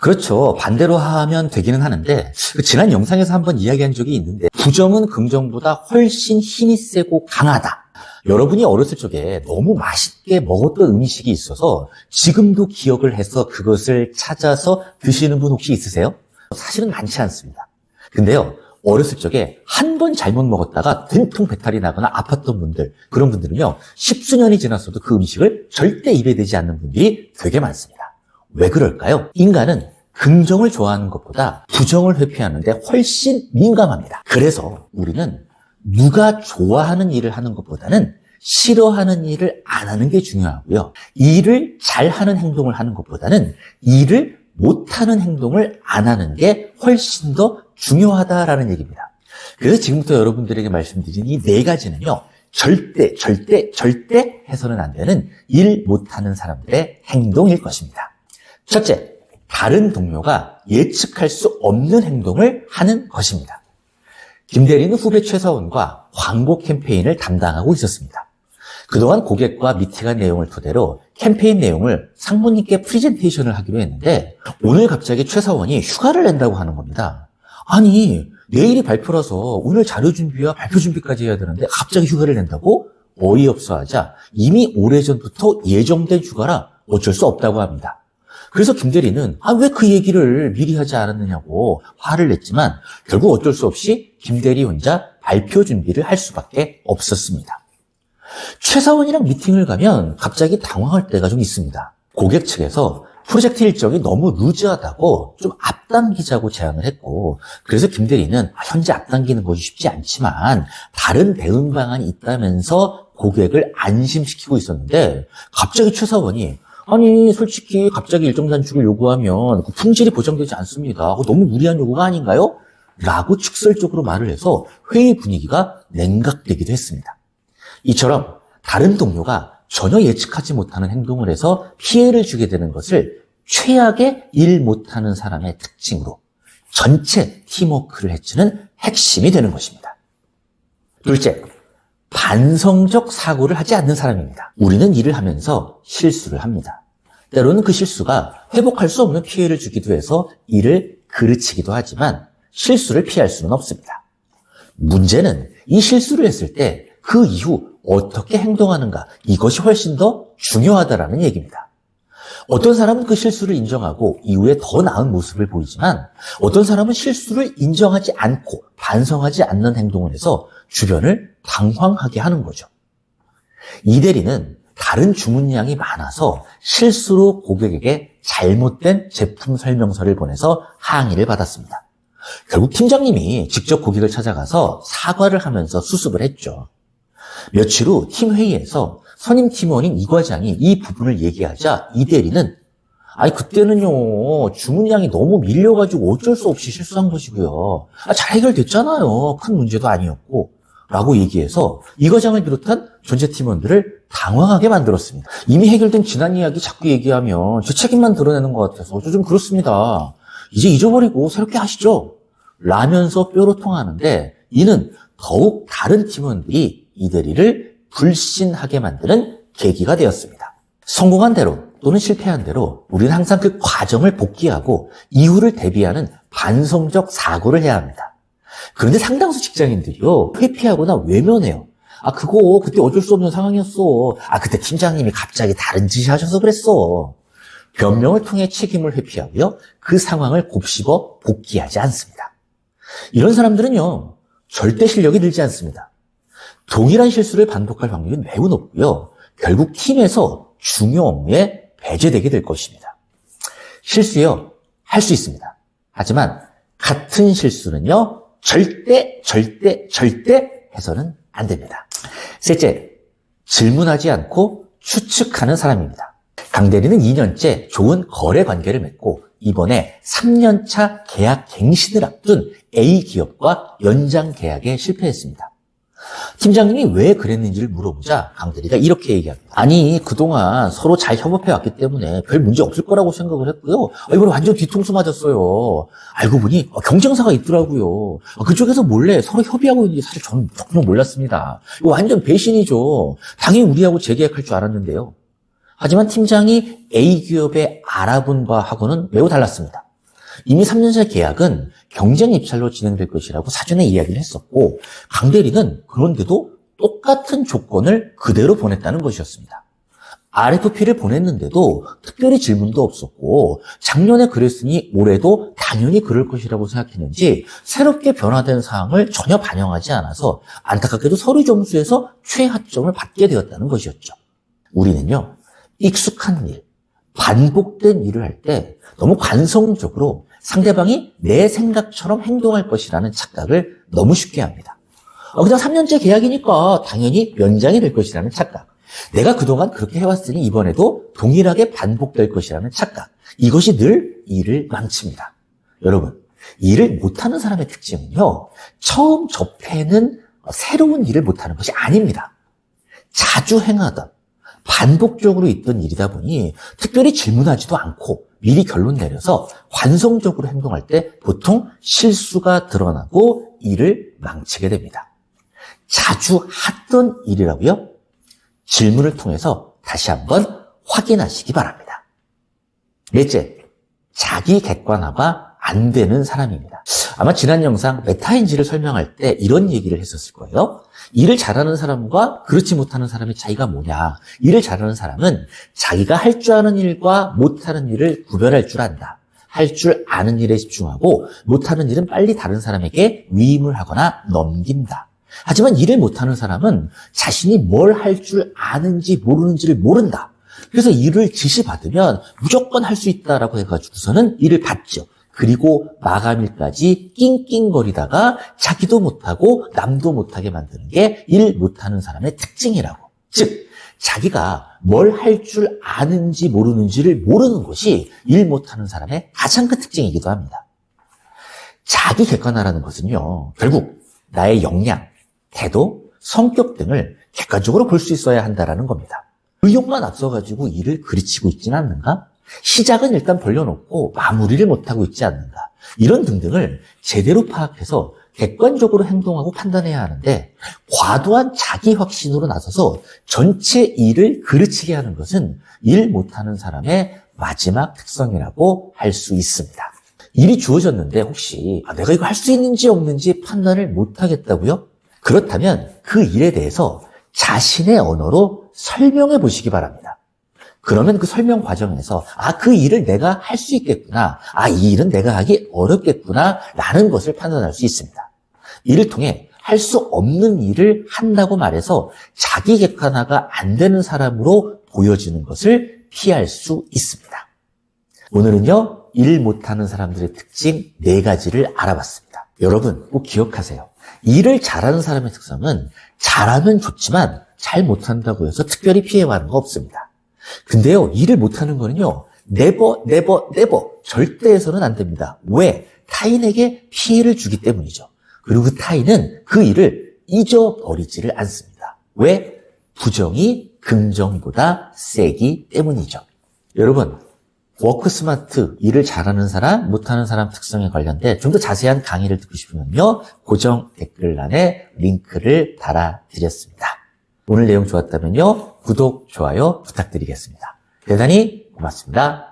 그렇죠. 반대로 하면 되기는 하는데 지난 영상에서 한번 이야기한 적이 있는데 부정은 긍정보다 훨씬 힘이 세고 강하다. 여러분이 어렸을 적에 너무 맛있게 먹었던 음식이 있어서 지금도 기억을 해서 그것을 찾아서 드시는 분 혹시 있으세요? 사실은 많지 않습니다. 근데요, 어렸을 적에 한 번 잘못 먹었다가 된통 배탈이 나거나 아팠던 분들, 그런 분들은요, 십수년이 지났어도 그 음식을 절대 입에 대지 않는 분들이 되게 많습니다. 왜 그럴까요? 인간은 긍정을 좋아하는 것보다 부정을 회피하는데 훨씬 민감합니다. 그래서 우리는 누가 좋아하는 일을 하는 것보다는 싫어하는 일을 안 하는 게 중요하고요. 일을 잘하는 행동을 하는 것보다는 일을 못하는 행동을 안 하는 게 훨씬 더 중요하다라는 얘기입니다. 그래서 지금부터 여러분들에게 말씀드린 이 네 가지는요, 절대 해서는 안 되는 일 못하는 사람들의 행동일 것입니다. 첫째, 다른 동료가 예측할 수 없는 행동을 하는 것입니다. 김대리는 후배 최서원과 광고 캠페인을 담당하고 있었습니다. 그동안 고객과 미팅한 내용을 토대로 캠페인 내용을 상무님께 프레젠테이션을 하기로 했는데 오늘 갑자기 최서원이 휴가를 낸다고 하는 겁니다. 아니, 내일이 발표라서 오늘 자료 준비와 발표 준비까지 해야 되는데 갑자기 휴가를 낸다고? 어이없어 하자 이미 오래전부터 예정된 휴가라 어쩔 수 없다고 합니다. 그래서 김대리는 왜 그 얘기를 미리 하지 않았느냐고 화를 냈지만 결국 어쩔 수 없이 김대리 혼자 발표 준비를 할 수밖에 없었습니다. 최사원이랑 미팅을 가면 갑자기 당황할 때가 좀 있습니다. 고객 측에서 프로젝트 일정이 너무 루즈하다고 좀 앞당기자고 제안을 했고, 그래서 김대리는 현재 앞당기는 것이 쉽지 않지만 다른 대응 방안이 있다면서 고객을 안심시키고 있었는데 갑자기 최사원이 아니 솔직히 갑자기 일정 단축을 요구하면 그 품질이 보장되지 않습니다. 너무 무리한 요구가 아닌가요? 라고 축설적으로 말을 해서 회의 분위기가 냉각되기도 했습니다. 이처럼 다른 동료가 전혀 예측하지 못하는 행동을 해서 피해를 주게 되는 것을 최악의 일 못하는 사람의 특징으로 전체 팀워크를 해치는 핵심이 되는 것입니다. 둘째, 반성적 사고를 하지 않는 사람입니다. 우리는 일을 하면서 실수를 합니다. 때로는 그 실수가 회복할 수 없는 피해를 주기도 해서 일을 그르치기도 하지만 실수를 피할 수는 없습니다. 문제는 이 실수를 했을 때 그 이후 어떻게 행동하는가, 이것이 훨씬 더 중요하다라는 얘기입니다. 어떤 사람은 그 실수를 인정하고 이후에 더 나은 모습을 보이지만 어떤 사람은 실수를 인정하지 않고 반성하지 않는 행동을 해서 주변을 당황하게 하는 거죠. 이 대리는 다른 주문량이 많아서 실수로 고객에게 잘못된 제품 설명서를 보내서 항의를 받았습니다. 결국 팀장님이 직접 고객을 찾아가서 사과를 하면서 수습을 했죠. 며칠 후 팀 회의에서 선임 팀원인 이 과장이 이 부분을 얘기하자 이 대리는 그때는요 주문량이 너무 밀려가지고 어쩔 수 없이 실수한 것이고요. 잘 해결됐잖아요. 큰 문제도 아니었고 라고 얘기해서 이 과장을 비롯한 전체 팀원들을 당황하게 만들었습니다. 이미 해결된 지난 이야기 자꾸 얘기하면 제 책임만 드러내는 것 같아서 좀 그렇습니다. 이제 잊어버리고 새롭게 하시죠. 라면서 뼈로 통하는데 이는 더욱 다른 팀원들이 이 대리를 불신하게 만드는 계기가 되었습니다. 성공한 대로 또는 실패한 대로 우리는 항상 그 과정을 복기하고 이후를 대비하는 반성적 사고를 해야 합니다. 그런데 상당수 직장인들이요 회피하거나 외면해요. 그거 그때 어쩔 수 없는 상황이었어. 그때 팀장님이 갑자기 다른 짓을 하셔서 그랬어. 변명을 통해 책임을 회피하고요 그 상황을 곱씹어 복귀하지 않습니다. 이런 사람들은요 절대 실력이 늘지 않습니다. 동일한 실수를 반복할 확률이 매우 높고요. 결국 팀에서 중요 업무에 배제되게 될 것입니다. 실수요, 할 수 있습니다. 하지만 같은 실수는요, 절대 해서는 안 됩니다. 셋째, 질문하지 않고 추측하는 사람입니다. 강 대리는 2년째 좋은 거래 관계를 맺고 이번에 3년차 계약 갱신을 앞둔 A 기업과 연장 계약에 실패했습니다. 팀장님이 왜 그랬는지를 물어보자 강 대리가 이렇게 얘기합니다. 그동안 서로 잘 협업해왔기 때문에 별 문제 없을 거라고 생각을 했고요. 이번에 완전 뒤통수 맞았어요. 알고 보니 경쟁사가 있더라고요. 그쪽에서 몰래 서로 협의하고 있는지 사실 저는 전혀 몰랐습니다. 이거 완전 배신이죠. 당연히 우리하고 재계약할 줄 알았는데요. 하지만 팀장이 A 기업에 알아본 바하고는 매우 달랐습니다. 이미 3년차 계약은 경쟁 입찰로 진행될 것이라고 사전에 이야기를 했었고 강 대리는 그런데도 똑같은 조건을 그대로 보냈다는 것이었습니다. RFP를 보냈는데도 특별히 질문도 없었고 작년에 그랬으니 올해도 당연히 그럴 것이라고 생각했는지 새롭게 변화된 사항을 전혀 반영하지 않아서 안타깝게도 서류 점수에서 최하점을 받게 되었다는 것이었죠. 우리는요, 익숙한 일, 반복된 일을 할 때 너무 관성적으로 상대방이 내 생각처럼 행동할 것이라는 착각을 너무 쉽게 합니다. 그냥 3년째 계약이니까 당연히 연장이 될 것이라는 착각. 내가 그동안 그렇게 해왔으니 이번에도 동일하게 반복될 것이라는 착각. 이것이 늘 일을 망칩니다. 여러분, 일을 못하는 사람의 특징은요, 처음 접해는 새로운 일을 못하는 것이 아닙니다. 자주 행하던, 반복적으로 있던 일이다 보니 특별히 질문하지도 않고 미리 결론 내려서 관성적으로 행동할 때 보통 실수가 드러나고 일을 망치게 됩니다. 자주 하던 일이라고요? 질문을 통해서 다시 한번 확인하시기 바랍니다. 넷째, 자기 객관화가 안 되는 사람입니다. 아마 지난 영상 메타인지를 설명할 때 이런 얘기를 했었을 거예요. 일을 잘하는 사람과 그렇지 못하는 사람의 차이가 뭐냐. 일을 잘하는 사람은 자기가 할 줄 아는 일과 못하는 일을 구별할 줄 안다. 할 줄 아는 일에 집중하고 못하는 일은 빨리 다른 사람에게 위임을 하거나 넘긴다. 하지만 일을 못하는 사람은 자신이 뭘 할 줄 아는지 모르는지를 모른다. 그래서 일을 지시받으면 무조건 할 수 있다라고 해가지고서는 일을 받죠. 그리고 마감일까지 낑낑거리다가 자기도 못하고 남도 못하게 만드는 게 일 못하는 사람의 특징이라고. 즉, 자기가 뭘 할 줄 아는지 모르는지를 모르는 것이 일 못하는 사람의 가장 큰 특징이기도 합니다. 자기 객관화라는 것은요, 결국 나의 역량, 태도, 성격 등을 객관적으로 볼 수 있어야 한다는 겁니다. 의욕만 앞서가지고 일을 그르치고 있지는 않는가? 시작은 일단 벌려놓고 마무리를 못하고 있지 않는가? 이런 등등을 제대로 파악해서 객관적으로 행동하고 판단해야 하는데 과도한 자기 확신으로 나서서 전체 일을 그르치게 하는 것은 일 못하는 사람의 마지막 특성이라고 할 수 있습니다. 일이 주어졌는데 혹시 내가 이거 할 수 있는지 없는지 판단을 못하겠다고요? 그렇다면 그 일에 대해서 자신의 언어로 설명해 보시기 바랍니다. 그러면 그 설명 과정에서 그 일을 내가 할 수 있겠구나, 이 일은 내가 하기 어렵겠구나 라는 것을 판단할 수 있습니다. 이를 통해 할 수 없는 일을 한다고 말해서 자기 객관화가 안 되는 사람으로 보여지는 것을 피할 수 있습니다. 오늘은요, 일 못하는 사람들의 특징 4가지를 알아봤습니다. 여러분 꼭 기억하세요. 일을 잘하는 사람의 특성은 잘하면 좋지만 잘 못한다고 해서 특별히 피해가는 거 없습니다. 근데요, 일을 못하는 거는요, never 절대 해서는 안 됩니다. 왜? 타인에게 피해를 주기 때문이죠. 그리고 그 타인은 그 일을 잊어버리지를 않습니다. 왜? 부정이 긍정보다 세기 때문이죠. 여러분, 워크스마트, 일을 잘하는 사람, 못하는 사람 특성에 관련된 좀 더 자세한 강의를 듣고 싶으면요, 고정 댓글란에 링크를 달아드렸습니다. 오늘 내용 좋았다면요, 구독, 좋아요 부탁드리겠습니다. 대단히 고맙습니다.